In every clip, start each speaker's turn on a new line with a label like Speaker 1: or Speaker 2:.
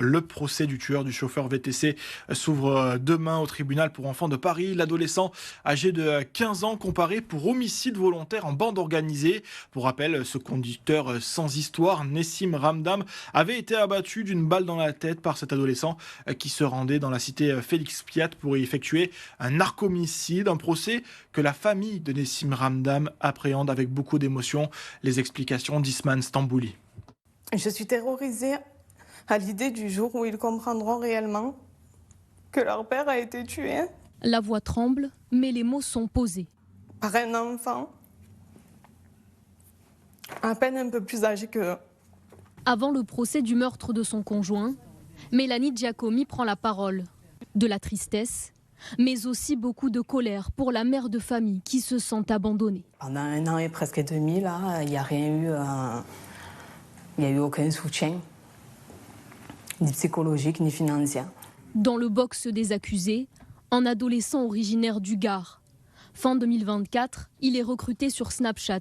Speaker 1: Le procès du tueur du chauffeur VTC s'ouvre demain au tribunal pour enfants de Paris. L'adolescent âgé de 15 ans comparé pour homicide volontaire en bande organisée. Pour rappel, ce conducteur sans histoire, Nessim Ramdam, avait été abattu d'une balle dans la tête par cet adolescent qui se rendait dans la cité Félix Piat pour y effectuer un narcomicide. Un procès que la famille de Nessim Ramdam appréhende avec beaucoup d'émotion. Les explications d'Isman Stambouli.
Speaker 2: Je suis terrorisée à l'idée du jour où ils comprendront réellement que leur père a été tué
Speaker 3: La voix tremble, mais les mots sont posés.
Speaker 2: par un enfant à peine un peu plus âgé qu'eux.
Speaker 3: Avant le procès du meurtre de son conjoint, Mélanie Giacomi prend la parole. De la tristesse, mais aussi beaucoup de colère pour la mère de famille qui se sent abandonnée.
Speaker 4: Pendant 1 an et presque demi, là, il n'y a rien eu, il n'y a eu aucun soutien, ni psychologique, ni financier.
Speaker 3: Dans le box des accusés, un adolescent originaire du Gard. Fin 2024, il est recruté sur Snapchat.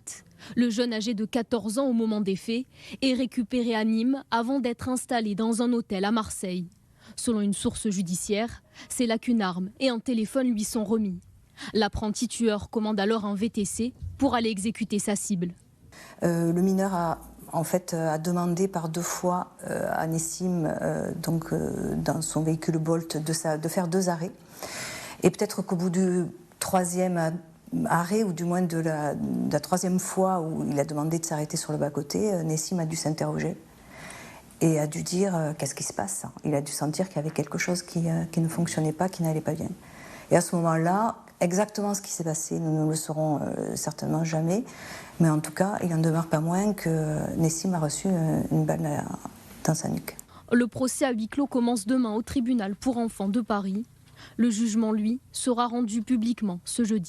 Speaker 3: Le jeune âgé de 14 ans au moment des faits est récupéré à Nîmes avant d'être installé dans un hôtel à Marseille. Selon une source judiciaire, c'est là qu'une arme et un téléphone lui sont remis. L'apprenti tueur commande alors un VTC pour aller exécuter sa cible.
Speaker 5: Le mineur a demandé par 2 fois à Nessim, dans son véhicule Bolt, de faire 2 arrêts. Et peut-être qu'au bout du 3e arrêt, ou du moins de la 3e fois où il a demandé de s'arrêter sur le bas-côté, Nessim a dû s'interroger et a dû dire qu'est-ce qui se passe. Il a dû sentir qu'il y avait quelque chose qui ne fonctionnait pas, qui n'allait pas bien. Et à ce moment-là, exactement ce qui s'est passé, nous ne le saurons certainement jamais. Mais en tout cas, il n'en demeure pas moins que Nessim a reçu une balle dans sa nuque.
Speaker 3: Le procès à huis clos commence demain au tribunal pour enfants de Paris. Le jugement, lui, sera rendu publiquement ce jeudi.